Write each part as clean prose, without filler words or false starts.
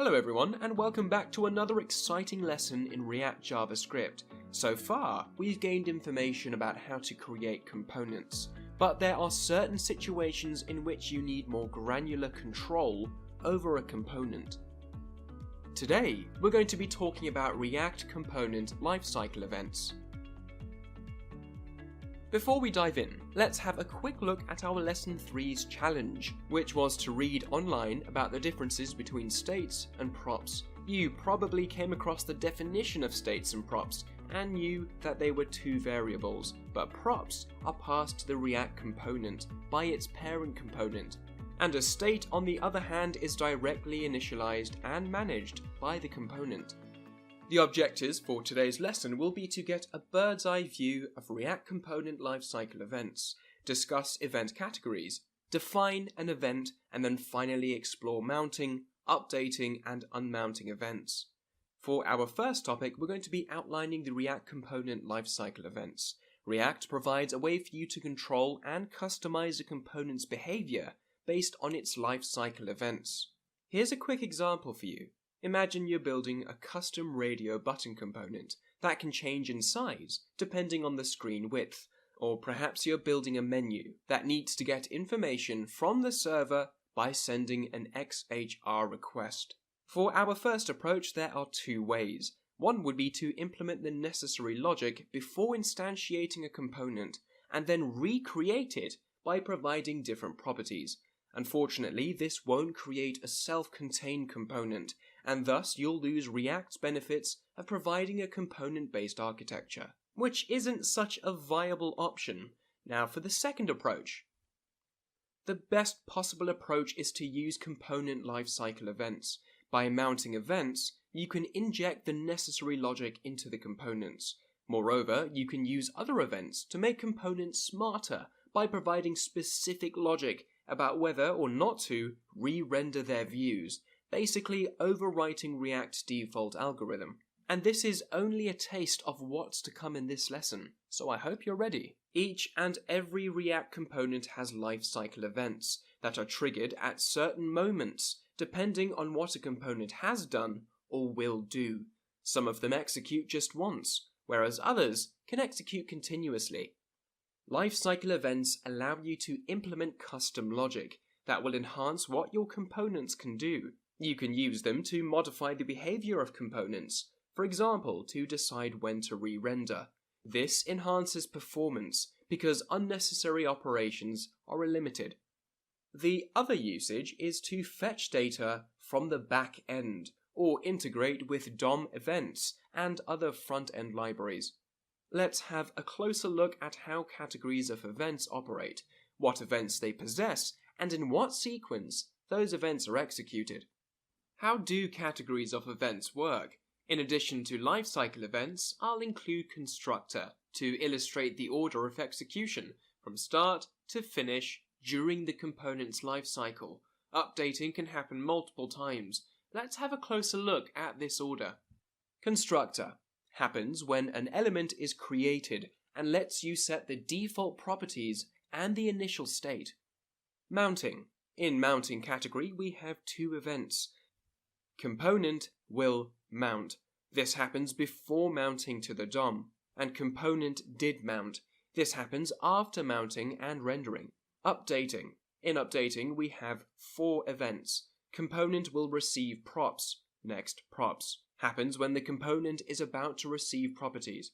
Hello everyone, and welcome back to another exciting lesson in React JavaScript. So far, we've gained information about how to create components, but there are certain situations in which you need more granular control over a component. Today, we're going to be talking about React component lifecycle events. Before we dive in, let's have a quick look at our Lesson 3's challenge, which was to read online about the differences between states and props. You probably came across the definition of states and props and knew that they were two variables, but props are passed to the React component by its parent component, and a state on the other hand is directly initialized and managed by the component. The objectives for today's lesson will be to get a bird's eye view of React component lifecycle events, discuss event categories, define an event, and then finally explore mounting, updating, and unmounting events. For our first topic, we're going to be outlining the React component lifecycle events. React provides a way for you to control and customize a component's behavior based on its lifecycle events. Here's a quick example for you. Imagine you're building a custom radio button component that can change in size depending on the screen width, or perhaps you're building a menu that needs to get information from the server by sending an XHR request. For our first approach, there are two ways. One would be to implement the necessary logic before instantiating a component and then recreate it by providing different properties. Unfortunately, this won't create a self-contained component, and thus you'll lose React's benefits of providing a component-based architecture, which isn't such a viable option. Now for the second approach. The best possible approach is to use component lifecycle events. By mounting events, you can inject the necessary logic into the components. Moreover, you can use other events to make components smarter by providing specific logic about whether or not to re-render their views, basically overwriting React's default algorithm. And this is only a taste of what's to come in this lesson, so I hope you're ready. Each and every React component has lifecycle events that are triggered at certain moments, depending on what a component has done or will do. Some of them execute just once, whereas others can execute continuously. Lifecycle events allow you to implement custom logic that will enhance what your components can do. You can use them to modify the behavior of components, for example, to decide when to re-render. This enhances performance because unnecessary operations are limited. The other usage is to fetch data from the back end or integrate with DOM events and other front-end libraries. Let's have a closer look at how categories of events operate, what events they possess, and in what sequence those events are executed. How do categories of events work? In addition to lifecycle events, I'll include constructor to illustrate the order of execution from start to finish during the component's lifecycle. Updating can happen multiple times. Let's have a closer look at this order. Constructor happens when an element is created and lets you set the default properties and the initial state. Mounting. In mounting category, we have two events. Component will mount. This happens before mounting to the DOM. And component did mount. This happens after mounting and rendering. Updating. In updating, we have four events. Component will receive props. Next props. Happens when the component is about to receive properties.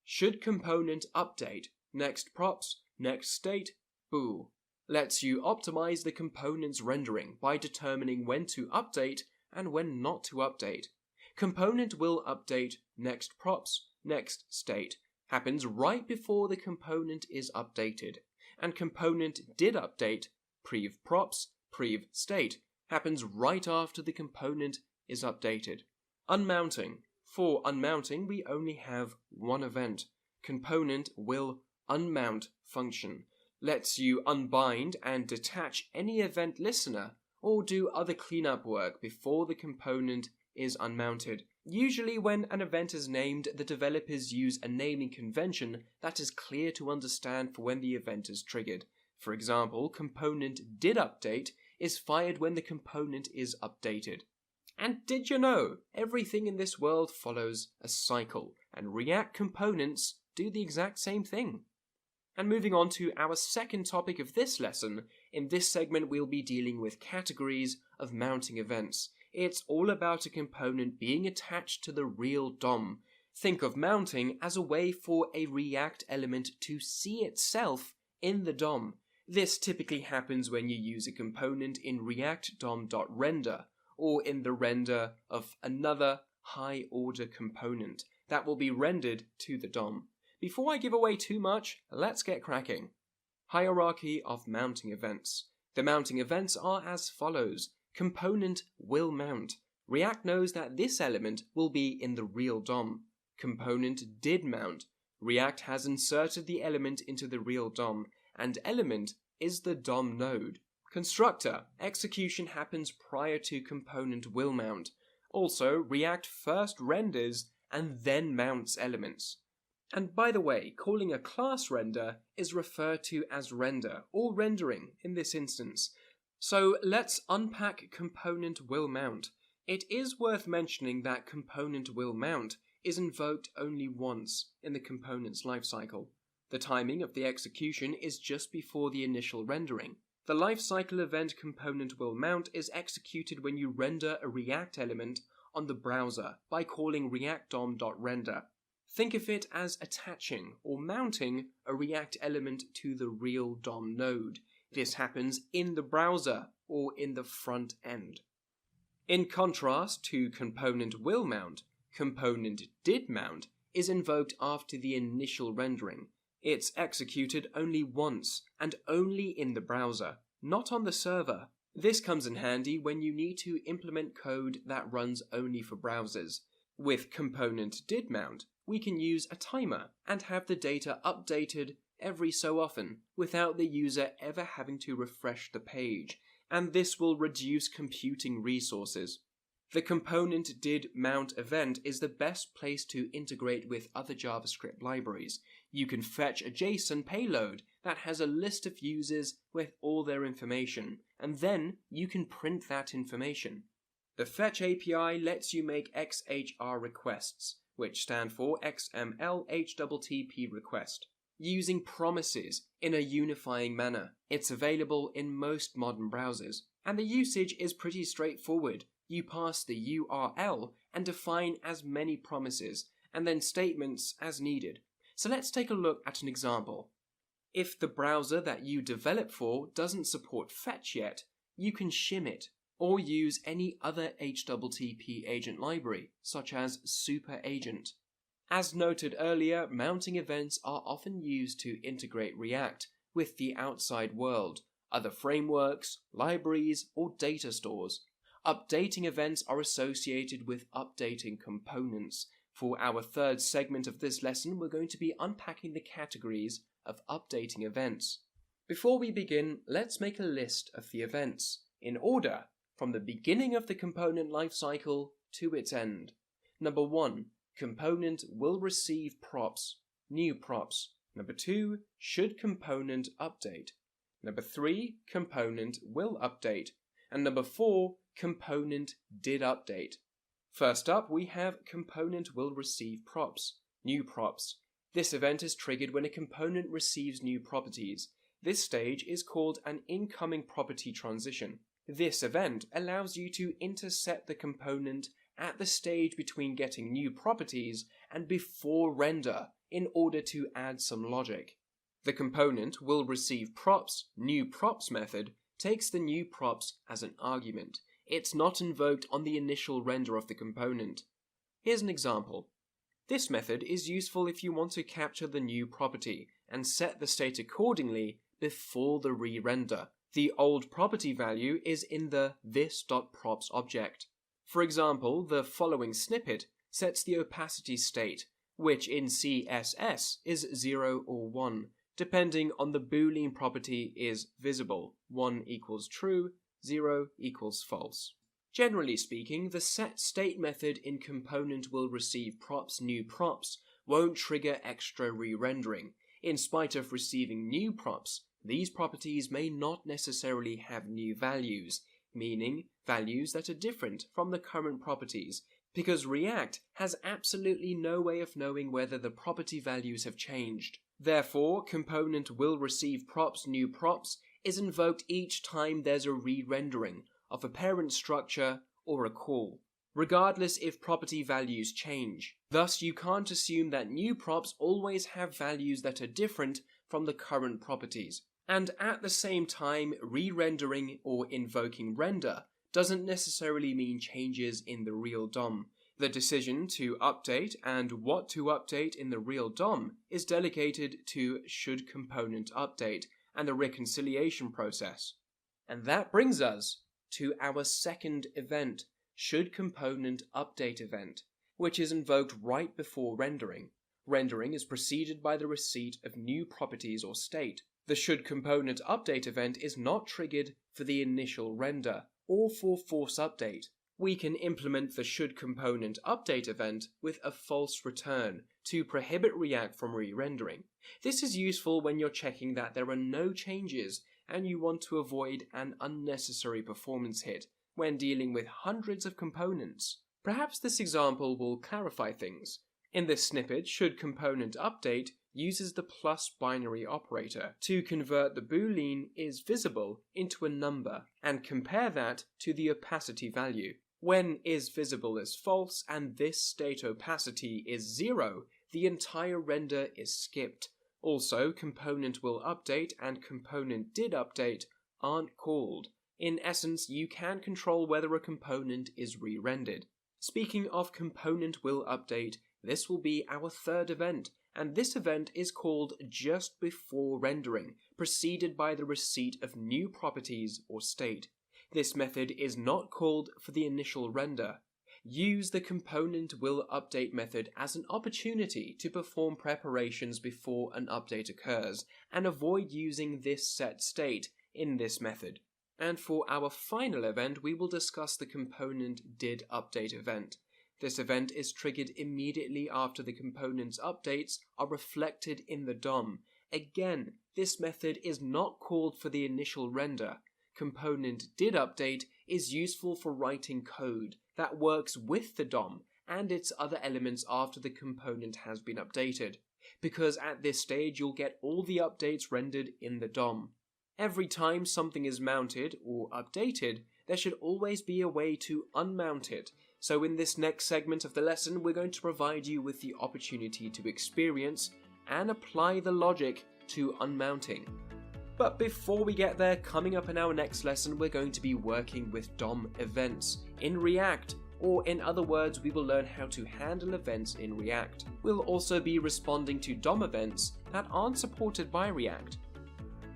Should component update. Next props. Next state. Bool. Lets you optimize the component's rendering by determining when to update and when not to update. Component will update. Next props. Next state. Happens right before the component is updated. And component did update. Prev props. Prev state. Happens right after the component is updated. Unmounting. For unmounting, we only have one event. Component will unmount function. Lets you unbind and detach any event listener or do other cleanup work before the component is unmounted. Usually when an event is named, the developers use a naming convention that is clear to understand for when the event is triggered. For example, component did update is fired when the component is updated. And did you know, everything in this world follows a cycle, and React components do the exact same thing. And moving on to our second topic of this lesson, in this segment we'll be dealing with categories of mounting events. It's all about a component being attached to the real DOM. Think of mounting as a way for a React element to see itself in the DOM. This typically happens when you use a component in React DOM.render, or in the render of another high-order component that will be rendered to the DOM. Before I give away too much, let's get cracking. Hierarchy of mounting events. The mounting events are as follows. Component will mount. React knows that this element will be in the real DOM. Component did mount. React has inserted the element into the real DOM, and element is the DOM node. Constructor. Execution happens prior to component will mount. Also, React first renders and then mounts elements. And by the way, calling a class render is referred to as render, or rendering in this instance. So let's unpack component will mount. It is worth mentioning that component will mount is invoked only once in the component's lifecycle. The timing of the execution is just before the initial rendering. The lifecycle event component will mount is executed when you render a React element on the browser by calling react.dom.render. Think of it as attaching or mounting a React element to the real DOM node. This happens in the browser or in the front end. In contrast to component will mount, component did mount is invoked after the initial rendering. It's executed only once and only in the browser, not on the server. This comes in handy when you need to implement code that runs only for browsers. With component did mount, we can use a timer and have the data updated every so often without the user ever having to refresh the page, and this will reduce computing resources. The component did mount event is the best place to integrate with other JavaScript libraries. You can fetch a JSON payload that has a list of users with all their information, and then you can print that information. The Fetch API lets you make XHR requests, which stand for XML HTTP request, using promises in a unifying manner. It's available in most modern browsers, and the usage is pretty straightforward. You pass the URL and define as many promises, and then statements as needed. So let's take a look at an example. If the browser that you develop for doesn't support fetch yet, you can shim it, or use any other HTTP agent library, such as Super Agent. As noted earlier, mounting events are often used to integrate React with the outside world, other frameworks, libraries, or data stores. Updating events are associated with updating components. For our third segment of this lesson, we're going to be unpacking the categories of updating events. Before we begin, let's make a list of the events, in order, from the beginning of the component lifecycle to its end. Number 1, component will receive props, new props. Number 2, should component update. Number 3, component will update. And number 4, component did update. First up, we have component will receive props, new props. This event is triggered when a component receives new properties. This stage is called an incoming property transition. This event allows you to intercept the component at the stage between getting new properties and before render in order to add some logic. The component will receive props, new props method takes the new props as an argument. It's not invoked on the initial render of the component. Here's an example. This method is useful if you want to capture the new property and set the state accordingly before the re-render. The old property value is in the this.props object. For example, the following snippet sets the opacity state, which in CSS is 0 or 1, depending on the Boolean property is visible. 1 equals true, 0 equals false. Generally speaking, the setState method in component will receive props new props won't trigger extra re-rendering. In spite of receiving new props, these properties may not necessarily have new values. meaning values that are different from the current properties, because React has absolutely no way of knowing whether the property values have changed. Therefore, component will receive props new props is invoked each time there's a re-rendering of a parent structure or a call, regardless if property values change. Thus, you can't assume that new props always have values that are different from the current properties. And at the same time, re-rendering or invoking render doesn't necessarily mean changes in the real DOM. The decision to update and what to update in the real DOM is delegated to shouldComponentUpdate and the reconciliation process. And that brings us to our second event, shouldComponentUpdate event, which is invoked right before rendering. Rendering is preceded by the receipt of new properties or state. The shouldComponentUpdate event is not triggered for the initial render or for force update. We can implement the shouldComponentUpdate event with a false return to prohibit React from re-rendering. This is useful when you're checking that there are no changes and you want to avoid an unnecessary performance hit when dealing with hundreds of components. Perhaps this example will clarify things. In this snippet, shouldComponentUpdate uses the plus binary operator to convert the boolean is visible into a number and compare that to the opacity value. When is visible is false and this state opacity is 0, the entire render is skipped. Also, component will update and component did update aren't called. In essence, you can control whether a component is re-rendered. Speaking of component will update, this will be our third event, and this event is called just before rendering, preceded by the receipt of new properties or state. This method is not called for the initial render. Use the component will update method as an opportunity to perform preparations before an update occurs, and avoid using this set state in this method. And for our final event, we will discuss the component did update event. This event is triggered immediately after the component's updates are reflected in the DOM. Again, this method is not called for the initial render. Component did update is useful for writing code that works with the DOM and its other elements after the component has been updated, because at this stage you'll get all the updates rendered in the DOM. Every time something is mounted or updated, there should always be a way to unmount it. So in this next segment of the lesson, we're going to provide you with the opportunity to experience and apply the logic to unmounting. But before we get there, coming up in our next lesson, we're going to be working with DOM events in React, or in other words, we will learn how to handle events in React. We'll also be responding to DOM events that aren't supported by React.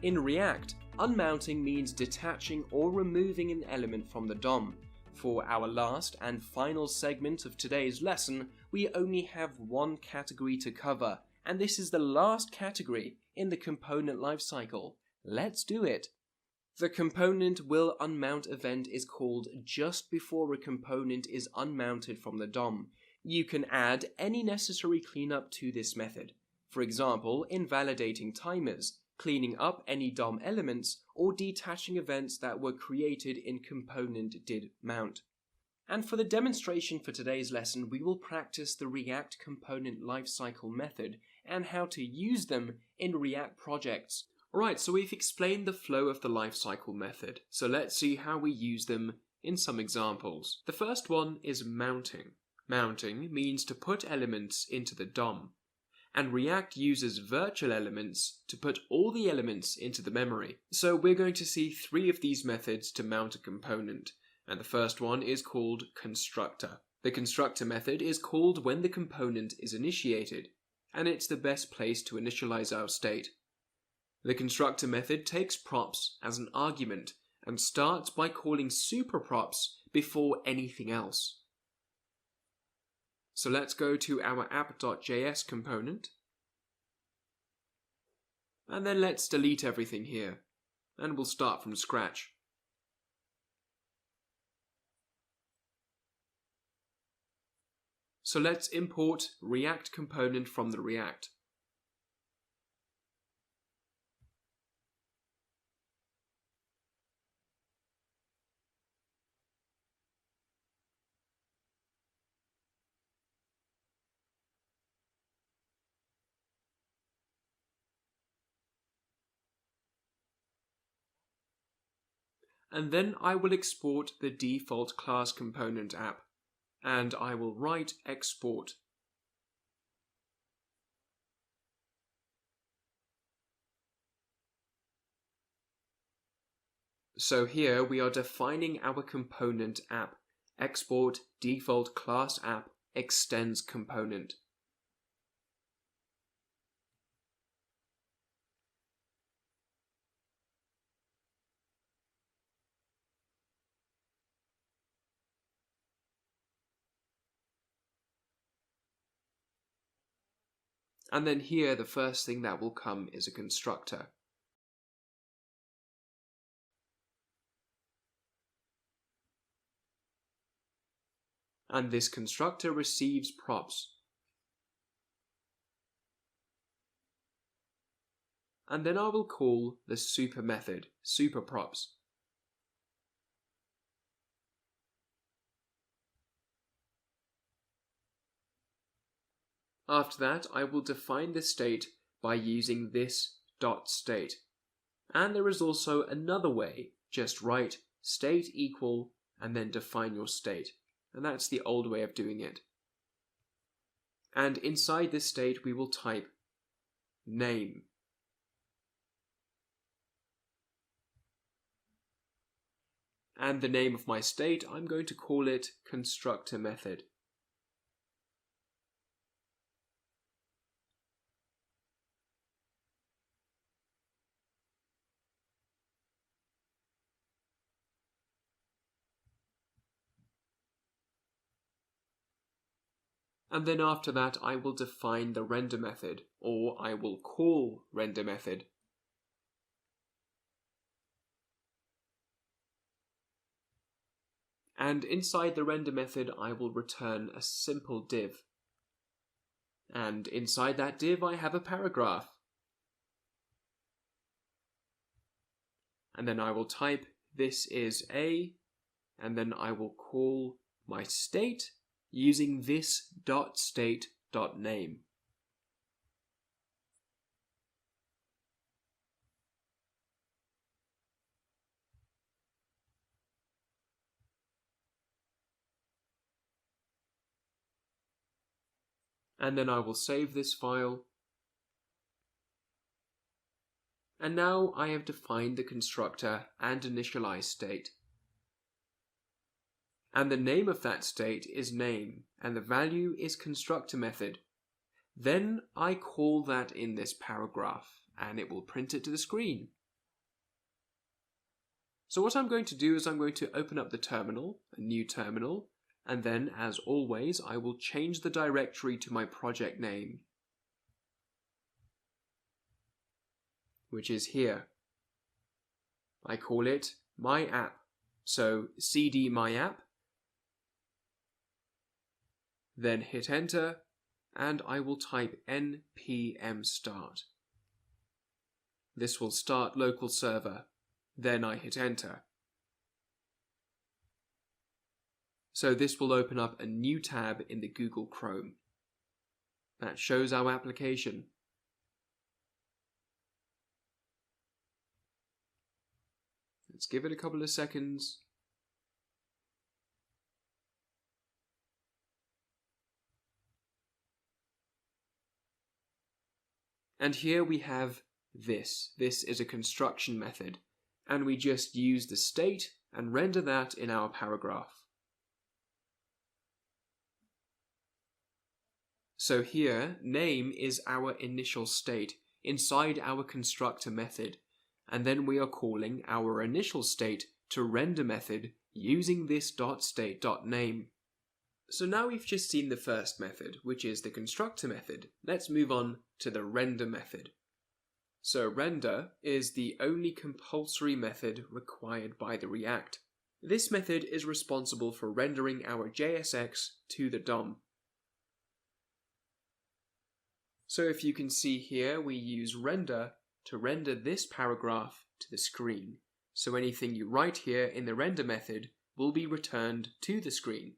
In React, unmounting means detaching or removing an element from the DOM. For our last and final segment of today's lesson, we only have one category to cover, and this is the last category in the component lifecycle. Let's do it. The component will unmount event is called just before a component is unmounted from the DOM. You can add any necessary cleanup to this method. For example, invalidating timers, cleaning up any DOM elements, or detaching events that were created in component did mount. And for the demonstration for today's lesson, we will practice the React component lifecycle method and how to use them in React projects. Alright, so we've explained the flow of the lifecycle method, so let's see how we use them in some examples. The first one is mounting. Mounting means to put elements into the DOM, and React uses virtual elements to put all the elements into the memory. So we're going to see 3 of these methods to mount a component, and the first one is called constructor. The constructor method is called when the component is initiated, and it's the best place to initialize our state. The constructor method takes props as an argument and starts by calling superprops before anything else. So let's go to our app.js component, and then let's delete everything here, and we'll start from scratch. So let's import React component from the React. And then I will export the default class component app, and I will write export. So here we are defining our component app, export default class app extends component. And then here the first thing that will come is a constructor. And this constructor receives props. And then I will call the super method, superprops. After that, I will define the state by using this .state. And there is also another way, just write state equal and then define your state. And that's the old way of doing it. And inside this state we will type name. And the name of my state, I'm going to call it constructor method. And then after that I will define the render method, or I will call render method. And inside the render method I will return a simple div. And inside that div I have a paragraph. And then I will type this is a, and then I will call my state using this .state.name. And then I will save this file. And now I have defined the constructor and initialized state. And the name of that state is name, and the value is constructor method. Then I call that in this paragraph, and it will print it to the screen. So what I'm going to do is I'm going to open up the terminal, a new terminal, and then, as always, I will change the directory to my project name, which is here. I call it my app, so cd my app, then hit enter, and I will type npm start. This will start local server, then I hit enter. So this will open up a new tab in the Google Chrome. That shows our application. Let's give it a couple of seconds. And here we have this. This is a construction method, and we just use the state and render that in our paragraph. So here, name is our initial state inside our constructor method, and then we are calling our initial state to render method using this .state.name. So now we've just seen the first method, which is the constructor method. Let's move on to the render method. So render is the only compulsory method required by the React. This method is responsible for rendering our JSX to the DOM. So if you can see here, we use render to render this paragraph to the screen. So anything you write here in the render method will be returned to the screen.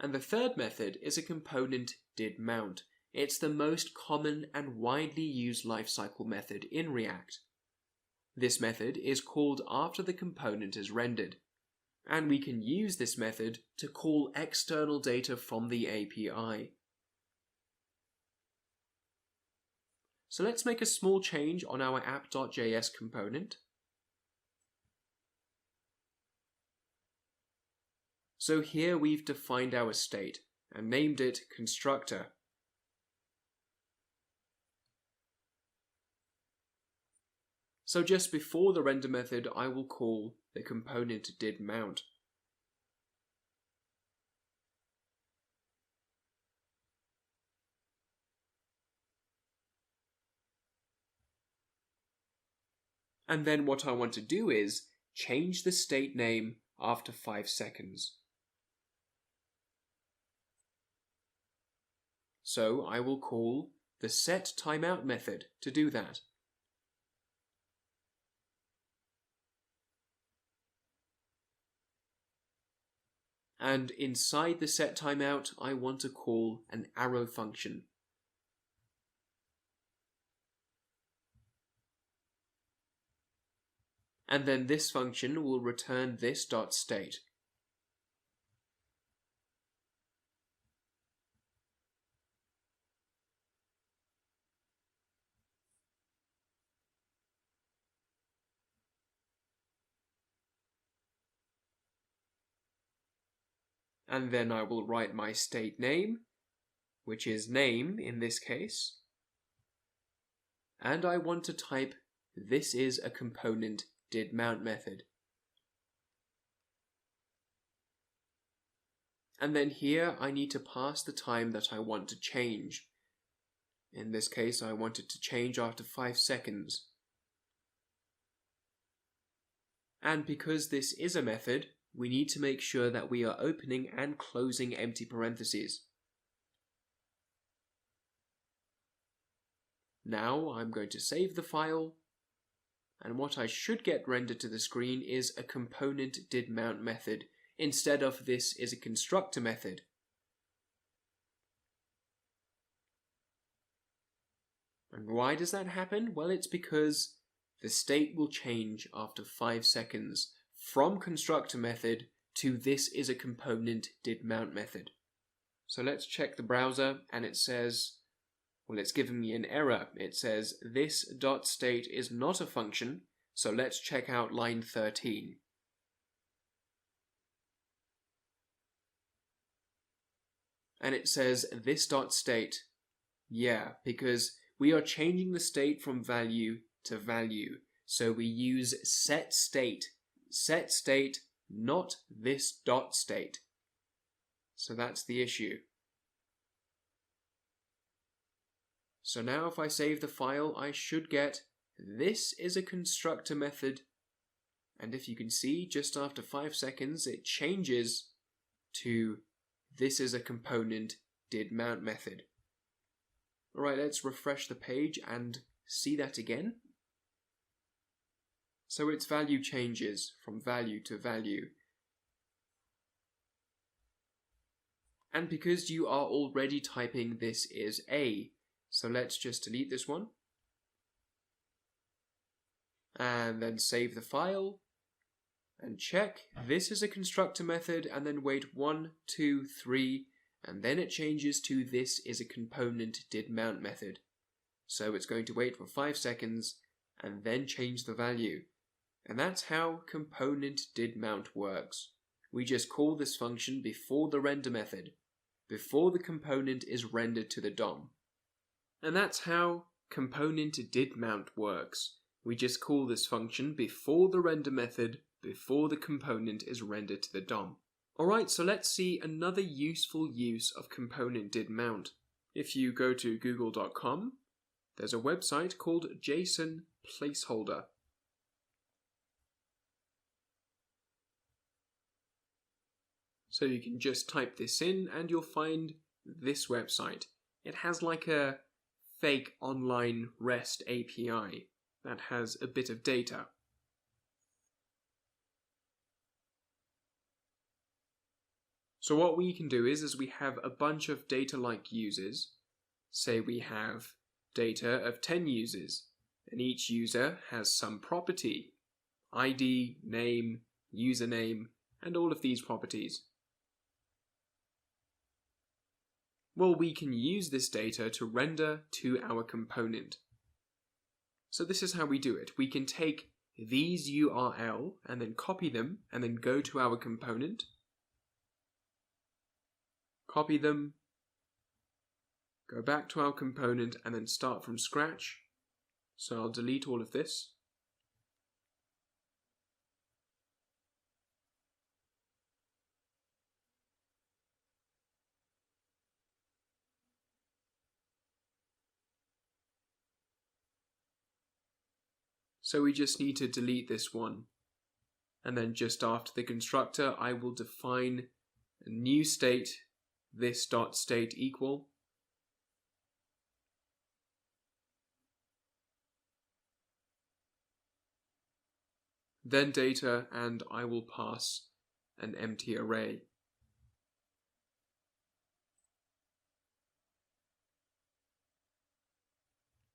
And the third method is a component didMount. It's the most common and widely used lifecycle method in React. This method is called after the component is rendered, and we can use this method to call external data from the API. So let's make a small change on our app.js component. So here we've defined our state and named it constructor. So just before the render method, I will call the component didMount. And then what I want to do is change the state name after 5 seconds. So I will call the setTimeout method to do that. And inside the setTimeout, I want to call an arrow function. And then this function will return this .state. And then I will write my state name, which is name in this case. And I want to type this is a component didMount method. And then here I need to pass the time that I want to change. In this case, I want it to change after 5 seconds. And because this is a method, we need to make sure that we are opening and closing empty parentheses. Now I'm going to save the file, and what I should get rendered to the screen is a component didMount method instead of this is a constructor method. And why does that happen? Well, it's because the state will change after 5 seconds from constructor method to this is a component didMount method. So let's check the browser, and it says, well, it's giving me an error. It says this .state is not a function, so let's check out line 13. And it says this .state, yeah, because we are changing the state from value to value, so we use setState. setState, not this .state. So that's the issue. So now if I save the file, I should get this is a constructor method, and if you can see, just after 5 seconds it changes to this is a component didMount method. Alright, let's refresh the page and see that again. So its value changes from value to value. And because you are already typing this is A, so let's just delete this one. And then save the file. And check, this is a constructor method, and then wait 1, 2, 3, and then it changes to this is a component didMount method. So it's going to wait for 5 seconds, and then change the value. And that's how component didMount works. We just call this function before the render method, before the component is rendered to the DOM. And that's how component didMount works. We just call this function before the render method, before the component is rendered to the DOM. Alright, so let's see another useful use of component didMount. If you go to google.com, there's a website called JSON Placeholder. So you can just type this in and you'll find this website. It has like a fake online REST API that has a bit of data. So what we can do is we have a bunch of data-like users, say we have data of 10 users, and each user has some property, ID, name, username, and all of these properties. Well, we can use this data to render to our component. So this is how we do it. We can take these URL and then copy them and then go to our component, copy them, go back to our component and then start from scratch. So I'll delete all of this. So we just need to delete this one. And then just after the constructor, I will define a new state, this dot state equal. Then data, and I will pass an empty array.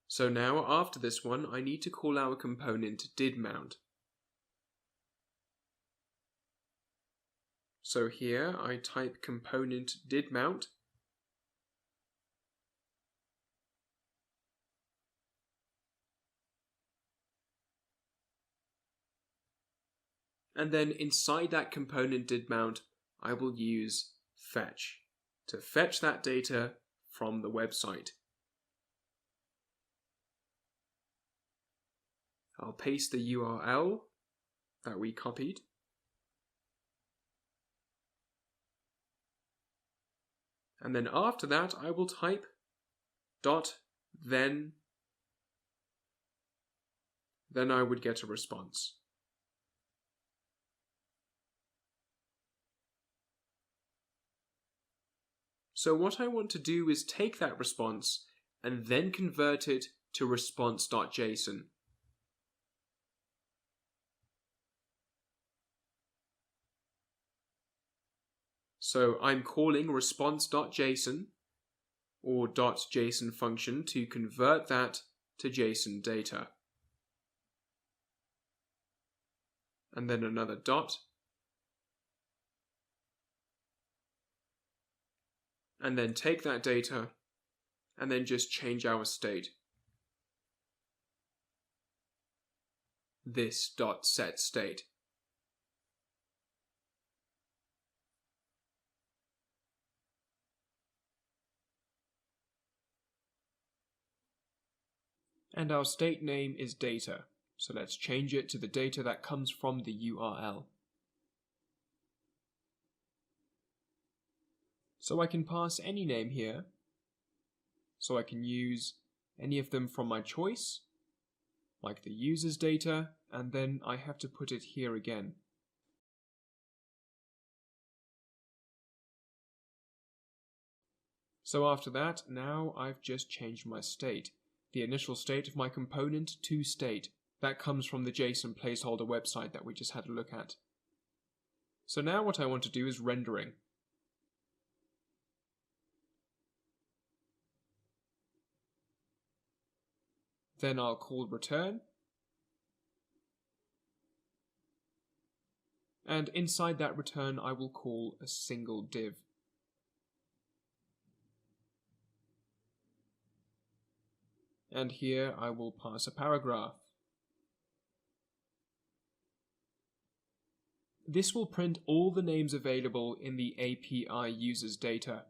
So now after this one, I need to call our component didMount. So here I type component didMount. And then inside that component didMount, I will use fetch to fetch that data from the website. I'll paste the URL that we copied. And then after that, I will type .then I would get a response. So what I want to do is take that response and then convert it to response.json. So I'm calling response.json or .json function to convert that to JSON data. And then another dot. And then take that data and then just change our state. This dot set state. And our state name is data, so let's change it to the data that comes from the URL. So I can pass any name here, so I can use any of them from my choice, like the user's data, and then I have to put it here again. So after that, now I've just changed my state. The initial state of my component to state. That comes from the JSON placeholder website that we just had a look at. So now what I want to do is rendering. Then I'll call return. And inside that return I will call a single div. And here I will pass a paragraph. This will print all the names available in the API user's data.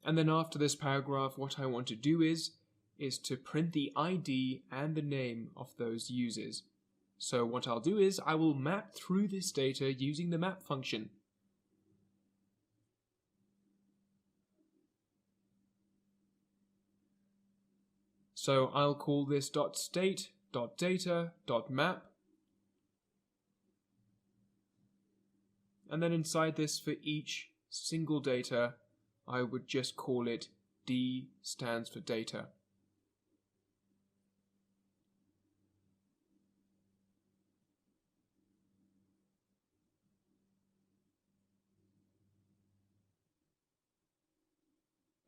And then after this paragraph, what I want to do is to print the ID and the name of those users. So what I'll do is I will map through this data using the map function. So I'll call this .state.data.map. And then inside this, for each single data, I would just call it D stands for data.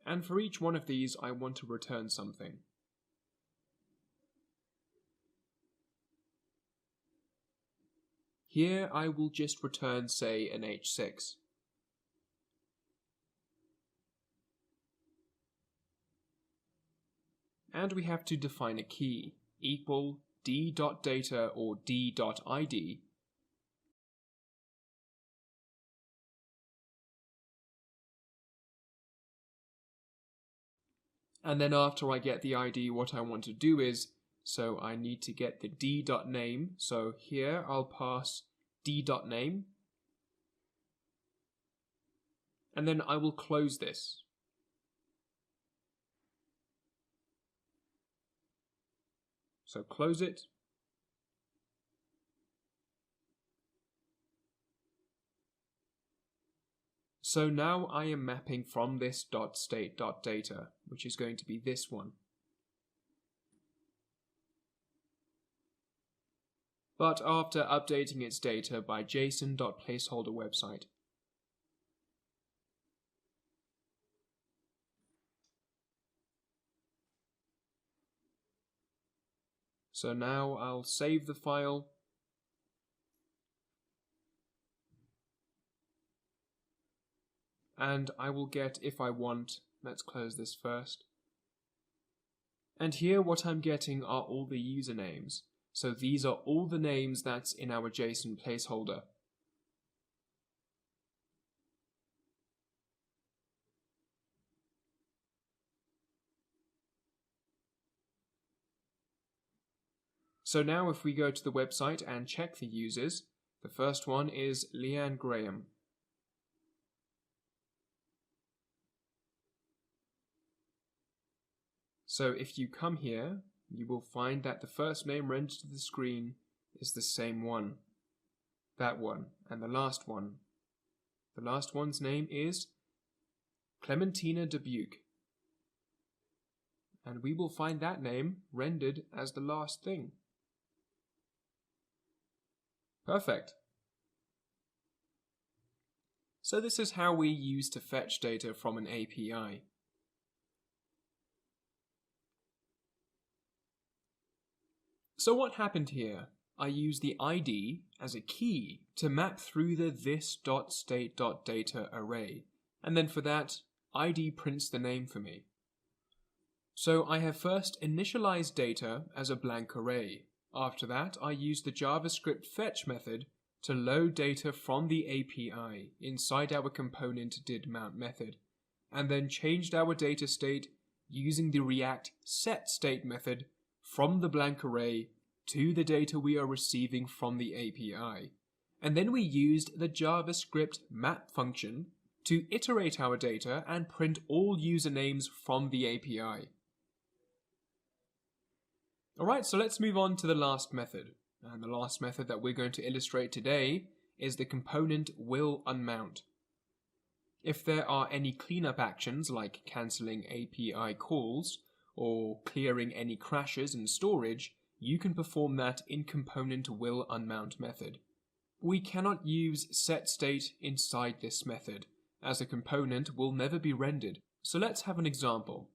And for each one of these, I want to return something. Here I will just return, say, an H6. And we have to define a key, equal d.data or d.id. And then after I get the ID, what I want to do is, so I need to get the d.name. So here I'll pass d.name. And then I will close this. So close it. So now I am mapping from this .state.data, which is going to be this one. But after updating its data by JSON.placeholder website. So now I'll save the file. And I will get, if I want, let's close this first. And here what I'm getting are all the usernames. So these are all the names that's in our JSON placeholder. So now if we go to the website and check the users, the first one is Leanne Graham. So if you come here, you will find that the first name rendered to the screen is the same one. That one, and the last one. The last one's name is Clementina Dubuque. And we will find that name rendered as the last thing. Perfect. So this is how we use to fetch data from an API. So what happened here? I used the ID as a key to map through the this.state.data array, and then for that, ID prints the name for me. So I have first initialized data as a blank array. After that, I used the JavaScript fetch method to load data from the API inside our component didMount method, and then changed our data state using the React setState method from the blank array to the data we are receiving from the API. And then we used the JavaScript map function to iterate our data and print all usernames from the API. Alright, so let's move on to the last method. And the last method that we're going to illustrate today is the component willUnmount. If there are any cleanup actions like cancelling API calls or clearing any crashes in storage, you can perform that in component willUnmount method. We cannot use setState inside this method, as a component will never be rendered. So let's have an example.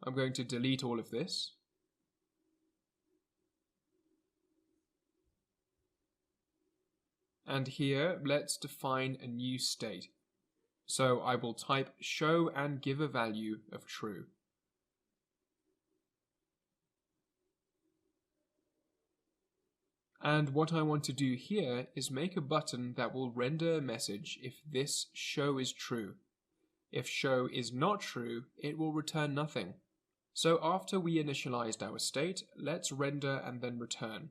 I'm going to delete all of this. And here, let's define a new state. So I will type show and give a value of true. And what I want to do here is make a button that will render a message if this show is true. If show is not true, it will return nothing. So after we initialized our state, let's render and then return.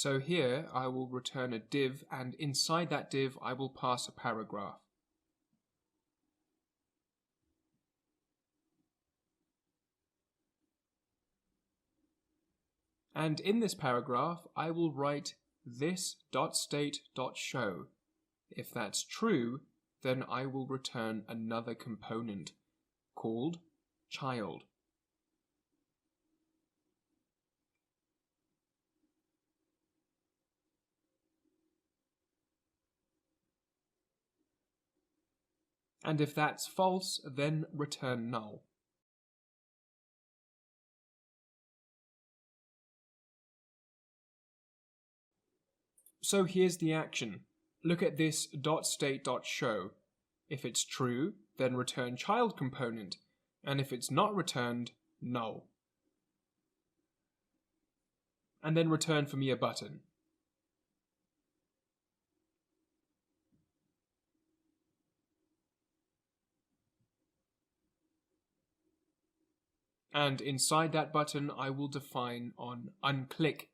So here I will return a div, and inside that div I will pass a paragraph. And in this paragraph I will write this.state.show. If that's true, then I will return another component called child. And if that's false, then return null. So here's the action. Look at this .state.show. If it's true, then return child component, and if it's not returned, null. And then return for me a button. And inside that button I will define on unclick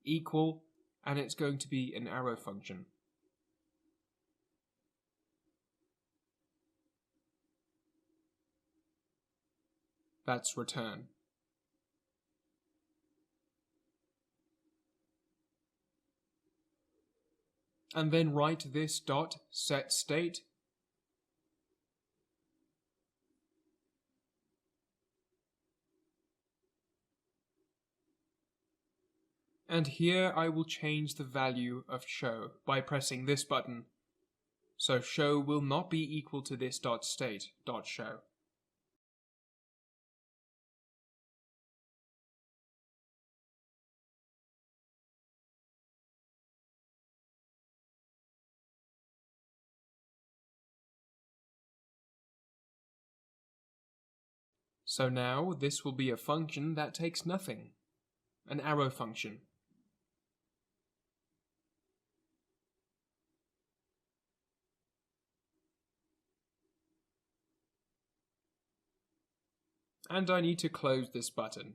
equal, and it's going to be an arrow function. That's return. And then write this dot set state. And here I will change the value of show by pressing this button. So show will not be equal to this .state.show. So now this will be a function that takes nothing, an arrow function. And I need to close this button.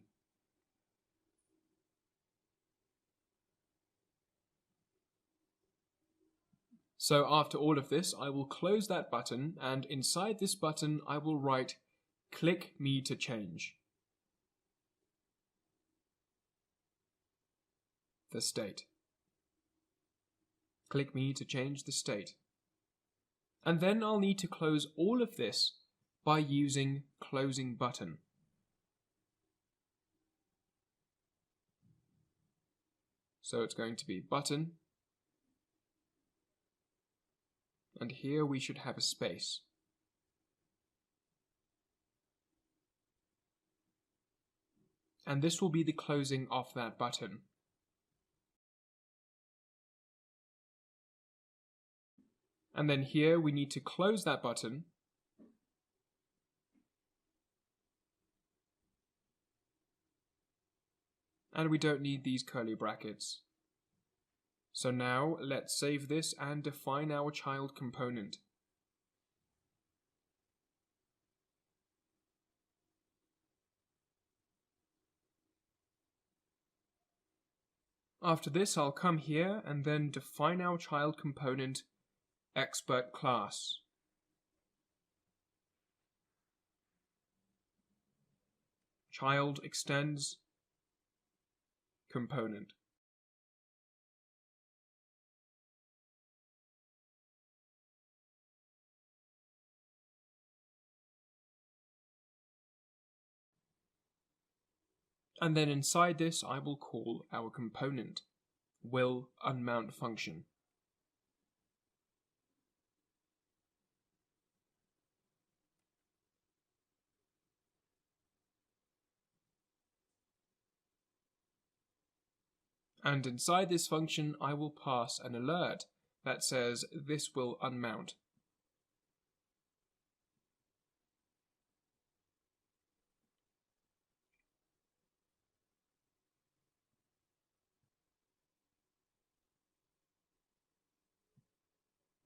So after all of this, I will close that button, and inside this button I will write click me to change the state. Click me to change the state. And then I'll need to close all of this by using closing button. So it's going to be button, and here we should have a space. And this will be the closing of that button. And then here we need to close that button. And we don't need these curly brackets. So now let's save this and define our child component. After this, I'll come here and then define our child component expert class. Child extends component. And then inside this I will call our component will unmount function. And inside this function I will pass an alert that says this will unmount.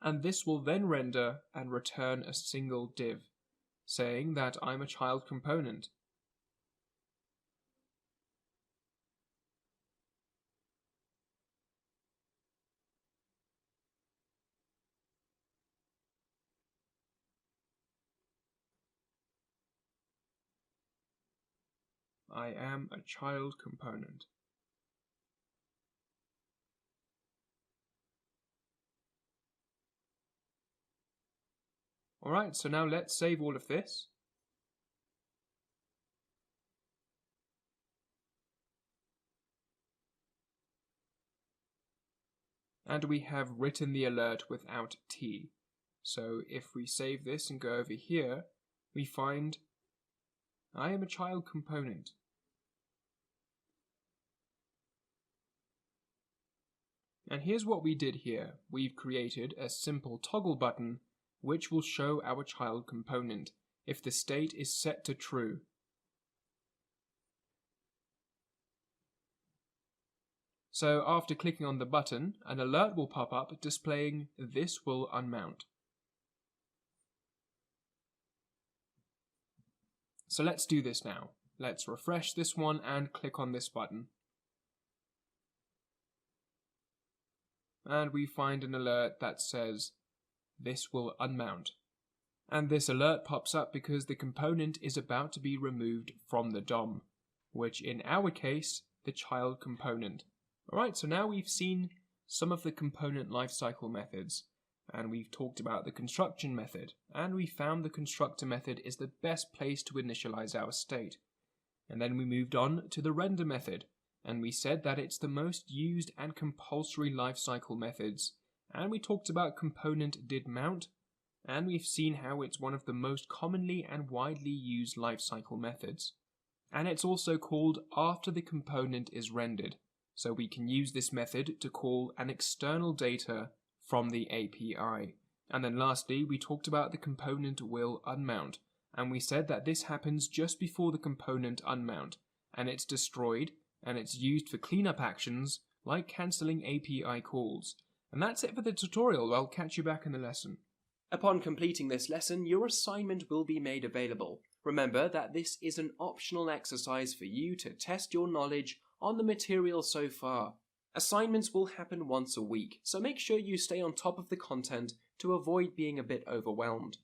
And this will then render and return a single div, saying that I'm a child component. I am a child component. Alright, so now let's save all of this. And we have written the alert without T. So if we save this and go over here, we find I am a child component. And here's what we did here. We've created a simple toggle button which will show our child component if the state is set to true. So after clicking on the button, an alert will pop up displaying "This will unmount." So let's do this now. Let's refresh this one and click on this button. And we find an alert that says "This will unmount." And this alert pops up because the component is about to be removed from the DOM, which in our case, the child component. Alright, so now we've seen some of the component lifecycle methods, and we've talked about the construction method, and we found the constructor method is the best place to initialize our state. And then we moved on to the render method, and we said that it's the most used and compulsory lifecycle methods, and we talked about component did mount, and we've seen how it's one of the most commonly and widely used lifecycle methods. And it's also called after the component is rendered. So we can use this method to call an external data from the API. And then lastly, we talked about the component will unmount, and we said that this happens just before the component unmount, and it's destroyed, and it's used for cleanup actions like cancelling API calls. And that's it for the tutorial. I'll catch you back in the lesson. Upon completing this lesson, your assignment will be made available. Remember that this is an optional exercise for you to test your knowledge on the material so far. Assignments will happen once a week, so make sure you stay on top of the content to avoid being a bit overwhelmed.